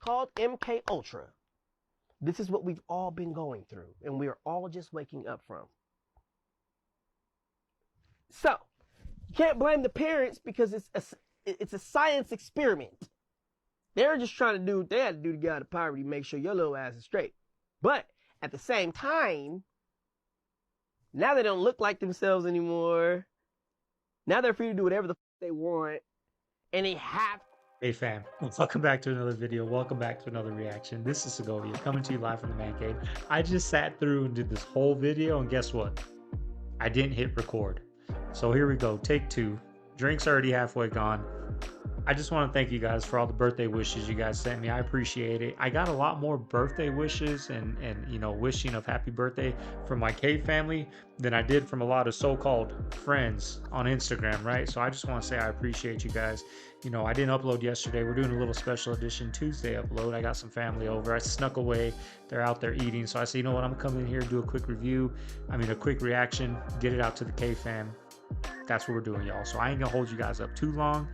called MK Ultra. This is what we've all been going through, and we are all just waking up from. So, you can't blame the parents because it's a science experiment. They're just trying to do what they had to do to get out of poverty, make sure your little ass is straight. But at the same time, now they don't look like themselves anymore. Now they're free to do whatever the they want, and they have. Hey fam, welcome back to another video. Welcome back to another reaction. This is Segovia coming to you live from the man cave. I just sat through and did this whole video, and guess what? I didn't hit record. So here we go, take two. Drink's already halfway gone. I just want to thank you guys for all the birthday wishes you guys sent me. I appreciate it. I got a lot more birthday wishes and you know, wishing of happy birthday from my cave family than I did from a lot of so-called friends on Instagram, right? So I just want to say I appreciate you guys. You know, I didn't upload yesterday. We're doing a little special edition Tuesday upload. I got some family over. I snuck away. They're out there eating. So I said, you know what? I'm coming in here, do a quick review. A quick reaction, get it out to the cave fam. That's what we're doing, y'all. So I ain't gonna hold you guys up too long.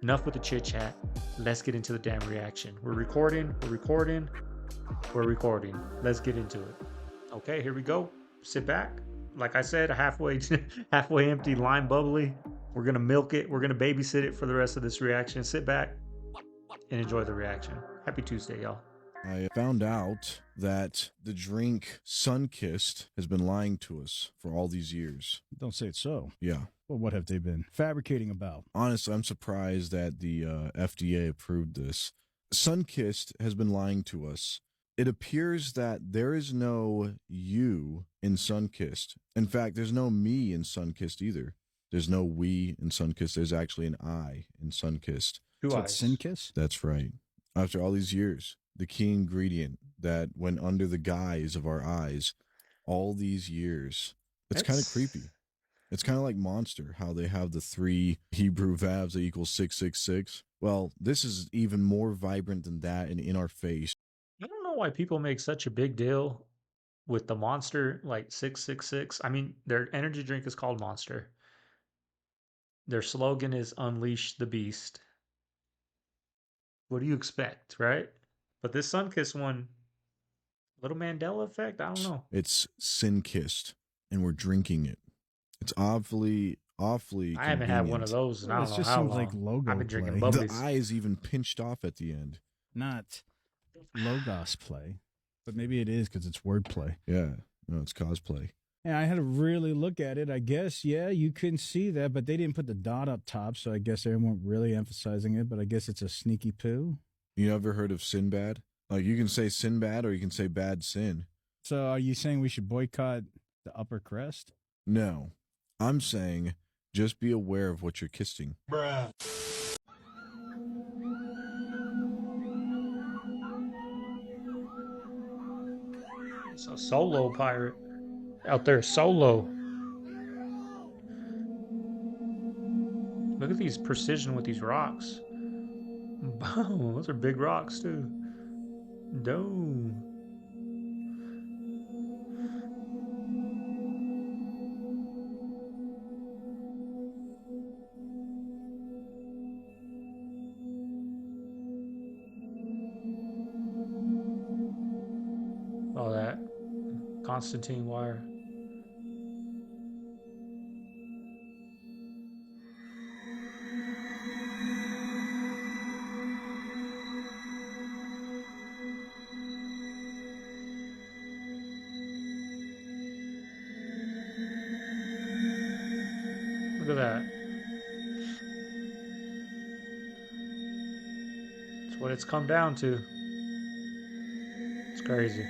Enough with the chit chat. Let's get into the damn reaction. We're recording. Let's get into it. Okay, here we go. Sit back. Like I said, a halfway empty lime bubbly. We're gonna milk it. We're gonna babysit it for the rest of this reaction. Sit back and enjoy the reaction. Happy Tuesday, y'all. I found out that the drink Sunkist has been lying to us for all these years. Don't say it so. Yeah. Well, what have they been fabricating about? Honestly, I'm surprised that the FDA approved this. Sunkist has been lying to us. It appears that there is no you in Sunkist. In fact, there's no me in Sunkist either. There's no we in Sunkist. There's actually an I in Sunkist. Two So eyes. it's Sunkist? That's right. After all these years, the key ingredient that went under the guise of our eyes all these years. It's kind of creepy. It's kind of like Monster, how they have the 3 Hebrew vowels that equal 666. Well, this is even more vibrant than that and in our face. I don't know why people make such a big deal with the Monster, like 666. Their energy drink is called Monster. Their slogan is Unleash the Beast. What do you expect, right? But this Sunkist one, little Mandela effect, I don't know. It's Sin-kissed, and we're drinking it. It's awfully I haven't had one of those in I don't know just how seems long. like logo I've been drinking play. The bubblies. eye is even pinched off at the end. Not logos play, but maybe it is because it's wordplay. Yeah, no, it's cosplay. Yeah, I had to really look at it. I guess, yeah, you couldn't see that, but they didn't put the dot up top, so I guess they weren't really emphasizing it, but I guess it's a sneaky poo. You ever heard of Sinbad? Like, you can say Sinbad or you can say bad sin. So are you saying we should boycott the upper crest? No, I'm saying just be aware of what you're kissing. Bruh. It's a solo pirate out there solo. Look at these precision with these rocks. Boom, those are big rocks too. Dome. All that Constantine wire. Look at that. That's what it's come down to. It's crazy.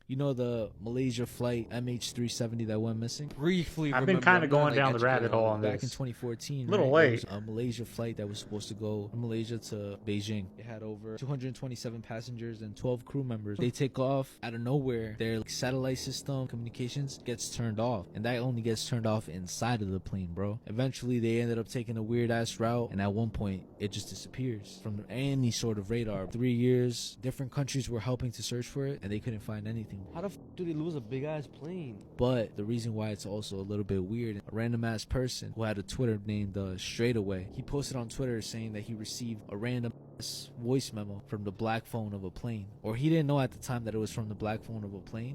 You know the Malaysia flight MH370 that went missing? Briefly, I've been kind of going down the rabbit hole on back this. in 2014. A little There late. was a Malaysia flight that was supposed to go from Malaysia to Beijing. It had over 227 passengers and 12 crew members. They take off out of nowhere. Their satellite system communications gets turned off, and that only gets turned off inside of the plane, bro. Eventually, they ended up taking a weird ass route, and at one point, it just disappears from any sort of radar. 3 years, different countries were helping to search for it, and they couldn't find anything, How the do they lose a big ass plane? But the reason why it's also a little bit weird, a random ass person who had a Twitter named Straightaway, he posted on Twitter saying that he received a random ass voice memo from the black phone of a plane. Or he didn't know at the time that it was from the black phone of a plane.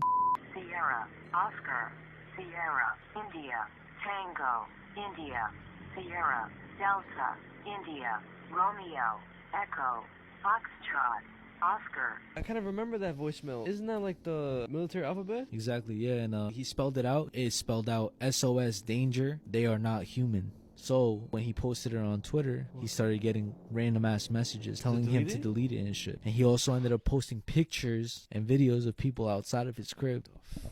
Sierra, Oscar, Sierra, India, Tango, India, Sierra, Delta, India, Romeo, Echo, Foxtrot, Oscar. I kind of remember that voicemail. Isn't that like the military alphabet? Exactly, yeah, and he spelled it out. It spelled out SOS danger. They are not human. So when he posted it on Twitter, he started getting random ass messages telling him to delete it and shit. And he also ended up posting pictures and videos of people outside of his crib.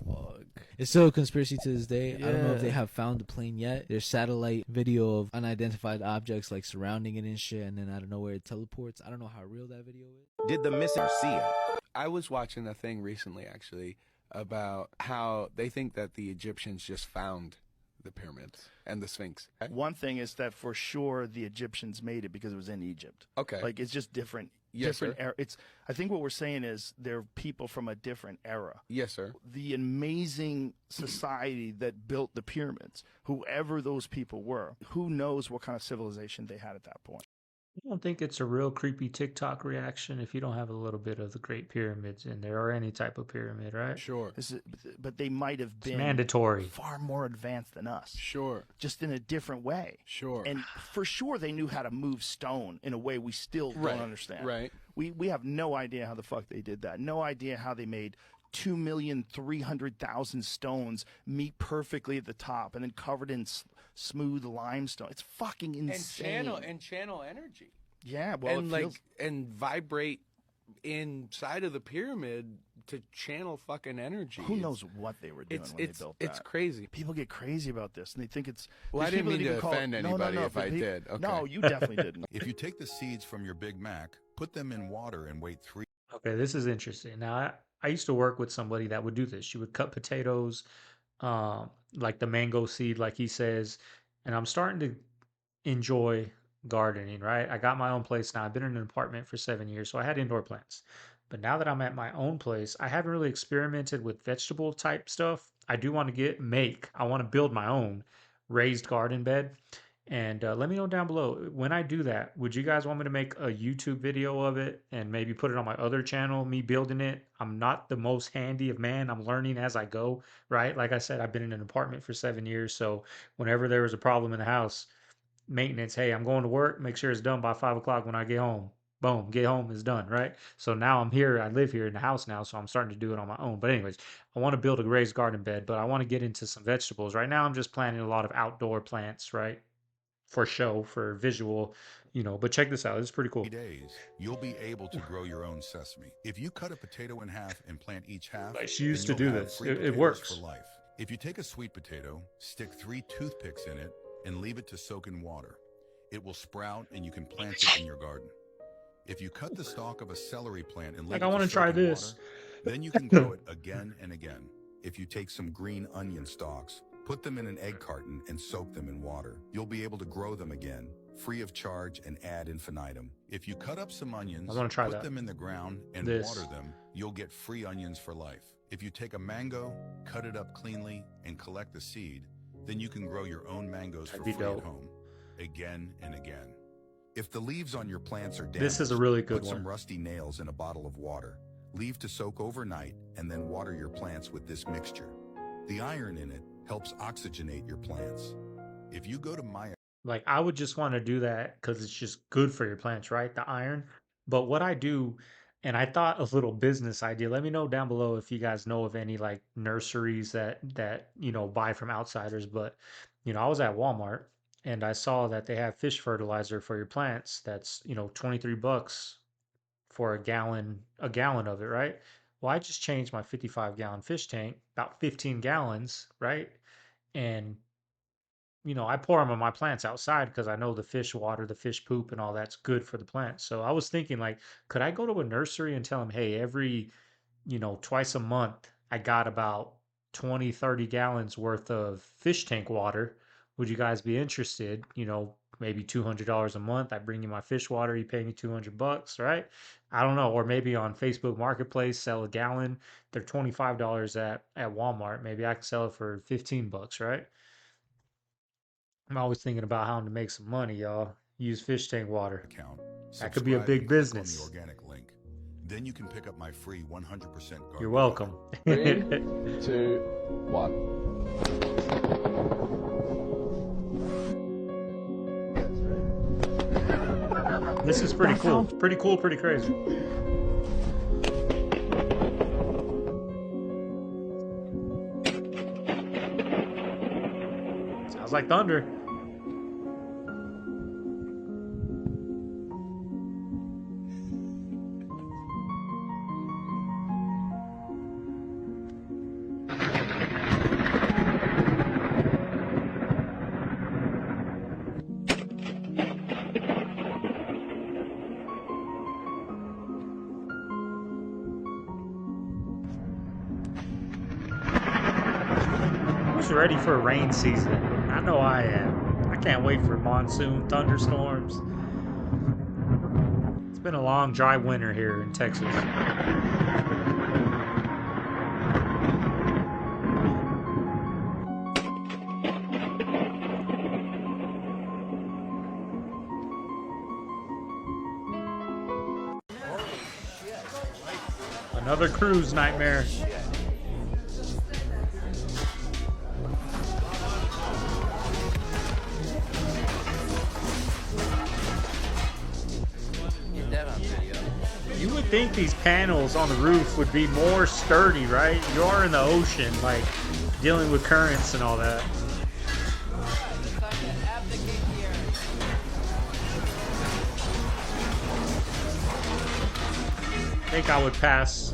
Fuck. It's still a conspiracy to this day. Yeah. I don't know if they have found the plane yet. There's satellite video of unidentified objects like surrounding it and shit, and then out of nowhere it teleports. I don't know how real that video is. Did the missing see it? I was watching a thing recently, actually, about how they think that the Egyptians just found the pyramids and the Sphinx. One thing is that for sure the Egyptians made it because it was in Egypt. Okay. Like it's just different. Yes, different sir. era. I think what we're saying is they're people from a different era. Yes, sir. The amazing society that built the pyramids, whoever those people were, who knows what kind of civilization they had at that point. I don't think it's a real creepy TikTok reaction if you don't have a little bit of the Great Pyramids in there or any type of pyramid, right? Sure. But they might have been mandatory. far more advanced than us. Sure. Just in a different way. Sure. And for sure they knew how to move stone in a way we still don't understand. Right. We have no idea how the fuck they did that. No idea how they made 2,300,000 stones meet perfectly at the top and then covered in smooth limestone. It's fucking insane. And channel energy. Yeah, well, and it feels... and vibrate inside of the pyramid to channel fucking energy. Who knows what they were doing when they built that? It's crazy. People get crazy about this, and they think it's... Well, I didn't mean to offend anybody if I did. Okay. No, you definitely didn't. If you take the seeds from your Big Mac, put them in water and wait 3... Okay, this is interesting. Now, I used to work with somebody that would do this. She would cut potatoes, like the mango seed, like he says, and I'm starting to enjoy gardening, right? I got my own place now. I've been in an apartment for 7 years, so I had indoor plants. But now that I'm at my own place, I haven't really experimented with vegetable type stuff. I do want to I want to build my own raised garden bed. And let me know down below, when I do that, would you guys want me to make a YouTube video of it and maybe put it on my other channel, me building it? I'm not the most handy of man. I'm learning as I go, right? Like I said, I've been in an apartment for 7 years. So whenever there was a problem in the house, maintenance, hey, I'm going to work, make sure it's done by 5 o'clock when I get home. Boom, get home, is done, right? So now I'm here, I live here in the house now, so I'm starting to do it on my own. But anyways, I want to build a raised garden bed, but I want to get into some vegetables. Right now I'm just planting a lot of outdoor plants, right? For show, for visual, but check this out. It's pretty cool. days, you'll be able to grow your own sesame. If you cut a potato in half and plant each half, Like she used then to you'll do have this. free It potatoes works. for life. If you take a sweet potato, stick 3 toothpicks in it, and leave it to soak in water, it will sprout and you can plant it in your garden. If you cut the stalk of a celery plant and leave Like, it I to want to soak try in this. water, then you can grow it again and again. If you take some green onion stalks, put them in an egg carton and soak them in water, you'll be able to grow them again, free of charge and ad infinitum. If you cut up some onions, I want to try put that. them in the ground and This. water them, you'll get free onions for life. If you take a mango, cut it up cleanly, and collect the seed, then you can grow your own mangoes for That'd be free at dope. home, again and again. If the leaves on your plants are damaged, This is a really good put some one. rusty nails in a bottle of water. Leave to soak overnight and then water your plants with this mixture. The iron in it helps oxygenate your plants. If you go to my Like, I would just want to do that because it's just good for your plants, right? The iron. But what I do, and I thought a little business idea. Let me know down below if you guys know of any like nurseries that buy from outsiders. But I was at Walmart and I saw that they have fish fertilizer for your plants. That's $23 for a gallon of it, right? Well, I just changed my 55-gallon fish tank, about 15 gallons, right? And I pour them on my plants outside because I know the fish water, the fish poop, and all that's good for the plants. So I was thinking, like, could I go to a nursery and tell them, hey, every, twice a month, I got about 20, 30 gallons worth of fish tank water. Would you guys be interested? maybe $200 a month. I bring you my fish water, you pay me $200, right? I don't know. Or maybe on Facebook Marketplace, sell a gallon. They're $25 at Walmart. Maybe I can sell it for $15, right? I'm always thinking about how to make some money, y'all. Use fish tank water. Account. That could be a Subscribe big and click business. on the organic link. Then you can pick up my free 100% garbage. You're welcome. 3, 2, 1. This is pretty cool. Pretty cool, pretty crazy. Sounds like thunder. Who's ready for rain season? I know I am. I can't wait for monsoon thunderstorms. It's been a long, dry winter here in Texas. Another cruise nightmare. You would think these panels on the roof would be more sturdy, right? You are in the ocean, like dealing with currents and all that. I think I would pass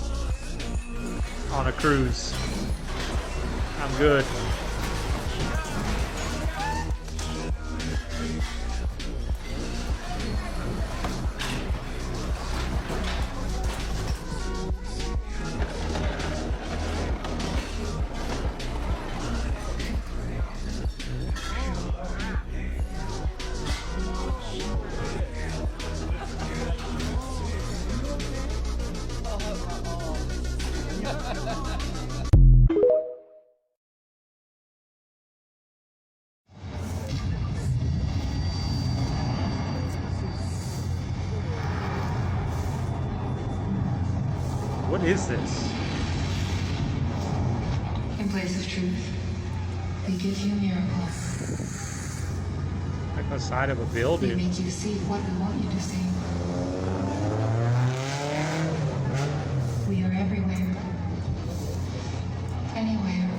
on a cruise. I'm good. What is this? In place of truth, we give you miracles. Like the side of a We building. make you see what we want you to see. We are everywhere. Anywhere.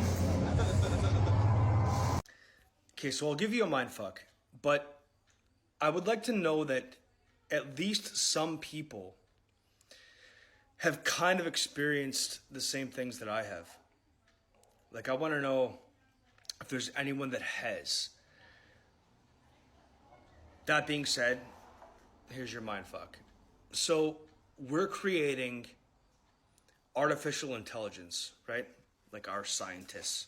Okay, so I'll give you a mindfuck, but I would like to know that at least some people have kind of experienced the same things that I have. Like, I want to know if there's anyone that has. That being said, here's your mindfuck. So, we're creating artificial intelligence, right? Like our scientists.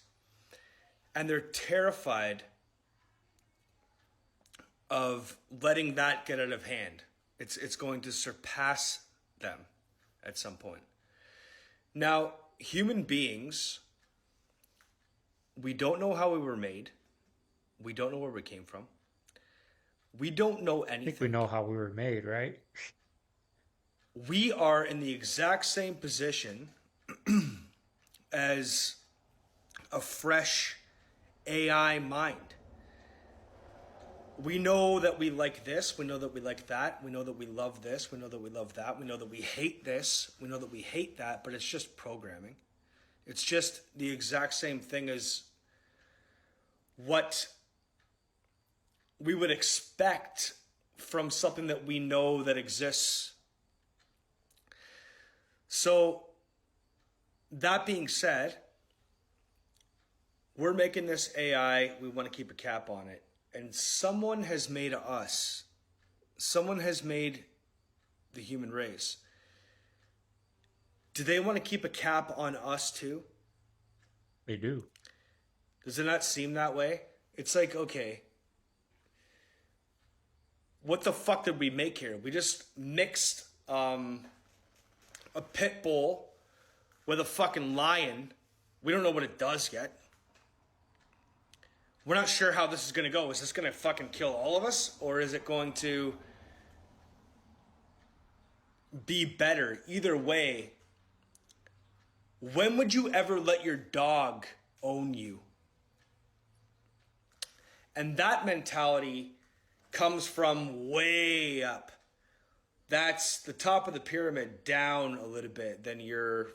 And they're terrified of letting that get out of hand. It's going to surpass them at some point. Now, human beings, we don't know how we were made. We don't know where we came from. We don't know I anything. think we know how we were made, right? We are in the exact same position as a fresh AI mind. We know that we like this, we know that we like that, we know that we love this, we know that we love that, we know that we hate this, we know that we hate that, but it's just programming. It's just the exact same thing as what we would expect from something that we know that exists. So, that being said, we're making this AI, we want to keep a cap on it. And someone has made us. Someone has made the human race. Do they want to keep a cap on us too? They do. Does it not seem that way? It's like, okay, what the fuck did we make here? We just mixed a pit bull with a fucking lion. We don't know what it does yet. We're not sure how this is going to go. Is this going to fucking kill all of us? Or is it going to be better? Either way, when would you ever let your dog own you? And that mentality comes from way up. That's the top of the pyramid down a little bit. Then you're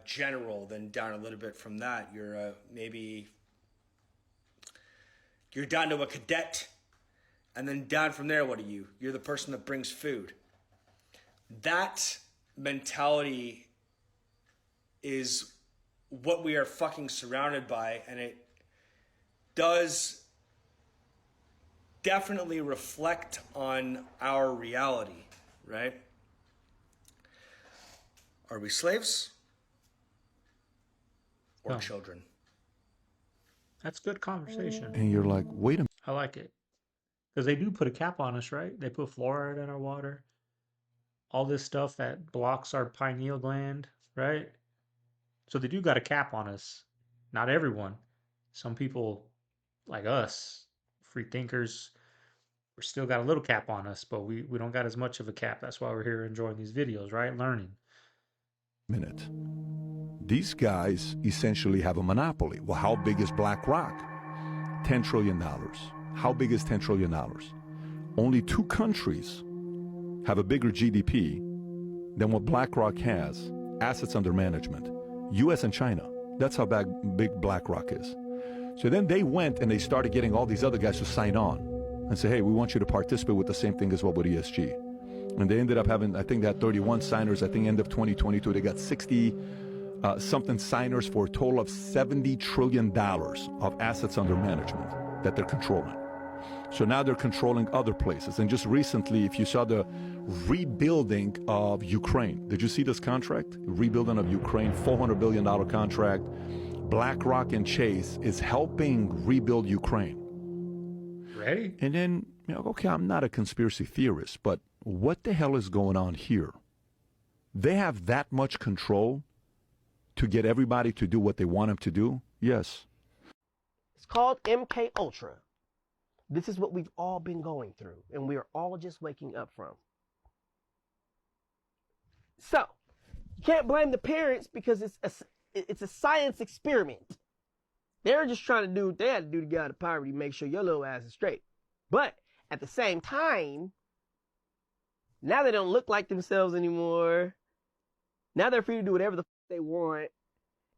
general. Then down a little bit from that, you're maybe you're down to a cadet. And then down from there, what are you? You're the person that brings food. That mentality is what we are fucking surrounded by, and it does definitely reflect on our reality, right? Are we slaves or children? That's good conversation. And you're like, wait a minute. I like it. Because they do put a cap on us, right? They put fluoride in our water. All this stuff that blocks our pineal gland, right? So they do got a cap on us. Not everyone. Some people like us, free thinkers, we still got a little cap on us, but we don't got as much of a cap. That's why we're here enjoying these videos, right? Learning. Minute. These guys essentially have a monopoly. Well, how big is BlackRock? $10 trillion. How big is $10 trillion? Only 2 countries have a bigger GDP than what BlackRock has, assets under management. US and China. That's how big BlackRock is. So then they went and they started getting all these other guys to sign on and say, hey, we want you to participate with the same thing as well with ESG. And they ended up having, I think they had 31 signers. I think end of 2022, they got 60 something signers for a total of $70 trillion of assets under management that they're controlling. So now they're controlling other places. And just recently, if you saw the rebuilding of Ukraine, did you see this contract? Rebuilding of Ukraine, $400 billion contract. BlackRock and Chase is helping rebuild Ukraine. Ready? And then, okay, I'm not a conspiracy theorist, but what the hell is going on here? They have that much control to get everybody to do what they want them to do? Yes. It's called MK Ultra. This is what we've all been going through, and we are all just waking up from. So, you can't blame the parents because it's a science experiment. They're just trying to do what they had to do to get out of poverty, make sure your little ass is straight. But at the same time, now they don't look like themselves anymore. Now they're free to do whatever the fuck they want,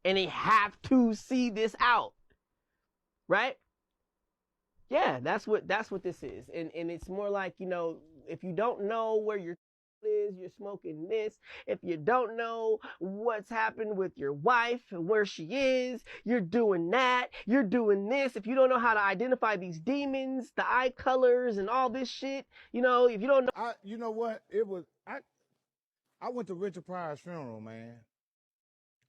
and they have to see this out, right? Yeah, that's what this is, and it's more like, if you don't know where your is, you're smoking this. If you don't know what's happened with your wife and where she is, you're doing that. You're doing this. If you don't know how to identify these demons, the eye colors, and all this shit, if you don't know, you know what? It was I went to Richard Pryor's funeral, man,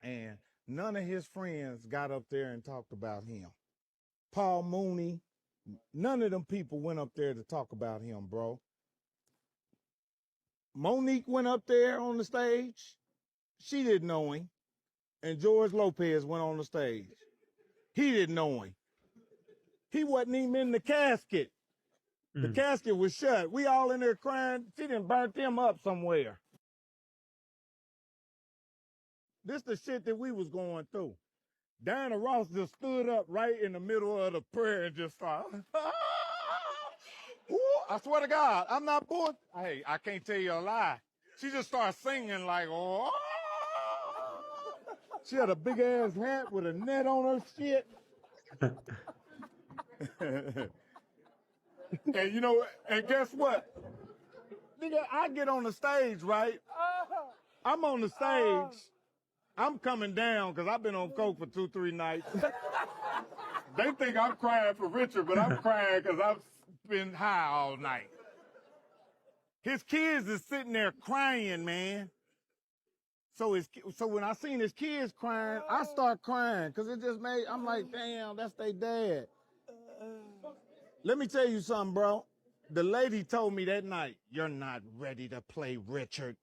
and none of his friends got up there and talked about him. Paul Mooney, none of them people went up there to talk about him, bro. Monique went up there on the stage. She didn't know him. And George Lopez went on the stage. He didn't know him. He wasn't even in the casket. The casket was shut. We all in there crying. She done burnt them up somewhere. This the shit that we was going through. Diana Ross just stood up right in the middle of the prayer and just started. Ooh, I swear to God, I'm not bull. Hey, I can't tell you a lie. She just started singing like, oh. She had a big ass hat with a net on her shit. And and guess what? Nigga, I get on the stage, right? I'm on the stage. I'm coming down because I've been on coke for 2-3 nights. They think I'm crying for Richard, but I'm crying because I've been high all night. His kids is sitting there crying, man. So when I seen his kids crying, I start crying because I'm like, damn, that's their dad. Let me tell you something, bro. The lady told me that night, "You're not ready to play Richard."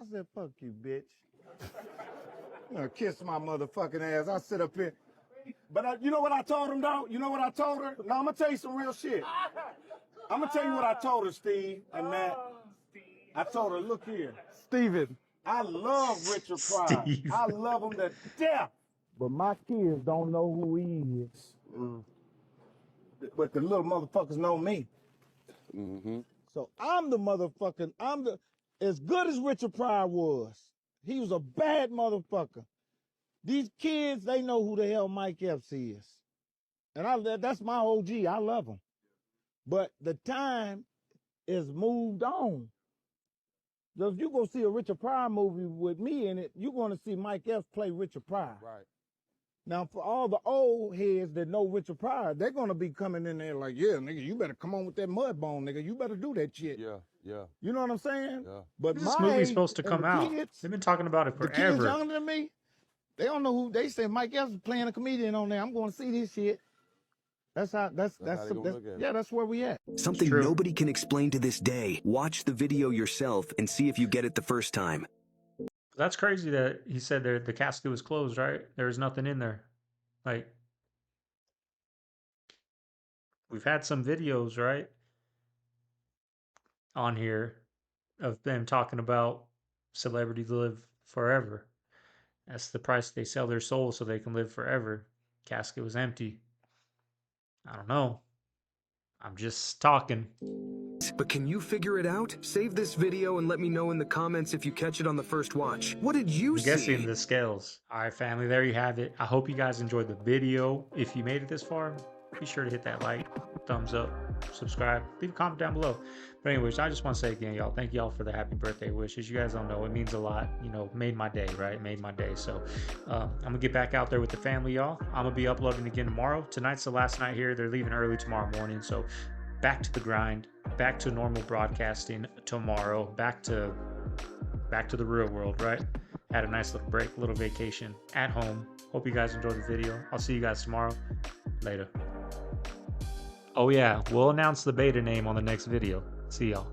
I said, "Fuck you, bitch." You know, kiss my motherfucking ass. I sit up here. But you know what I told him, though? You know what I told her? No, I'm going to tell you some real shit. I'm going to tell you what I told her, Steve and Matt. I told her, look here. Steven. I love Richard Pryor. I love him to death. But my kids don't know who he is. But the little motherfuckers know me. So I'm the motherfucking, as good as Richard Pryor was, he was a bad motherfucker. These kids, they know who the hell Mike Epps is. And that's my OG. I love him. But the time is moved on. So if you go see a Richard Pryor movie with me in it, you're going to see Mike Epps play Richard Pryor. Right. Now, for all the old heads that know Richard Pryor, they're going to be coming in there like, yeah, nigga, you better come on with that mud bone, nigga. You better do that shit. Yeah, yeah. You know what I'm saying? Yeah. But This my movie's age supposed to and come the out. kids, They've been talking about it the kids forever. younger than me, they don't know who. They say Mike Epps is playing a comedian on there. I'm going to see this shit. That's how they gonna look at it. Yeah, that's where we at. Something nobody can explain to this day. Watch the video yourself and see if you get it the first time. That's crazy that he said the casket was closed, right? There was nothing in there. Like, we've had some videos, right, on here of them talking about celebrities live forever. That's the price they sell their soul so they can live forever. Casket was empty. I don't know. I'm just talking. But can you figure it out? Save this video and let me know in the comments if you catch it on the first watch. What did you see? Guessing the scales. All right, family, there you have it. I hope you guys enjoyed the video. If you made it this far, be sure to hit that like, thumbs up, subscribe, leave a comment down below. But anyways, I just want to say again, y'all, thank y'all for the happy birthday wishes. You guys don't know, it means a lot. You know, made my day, right? Made my day. So I'm gonna get back out there with the family, y'all. I'm gonna be uploading again tomorrow. Tonight's the last night here. They're leaving early tomorrow morning, so back to the grind, back to normal broadcasting tomorrow, back to the real world, right? Had a nice little break, little vacation at home. Hope you guys enjoyed the video. I'll see you guys tomorrow. Later. Oh yeah, we'll announce the beta name on the next video. See y'all.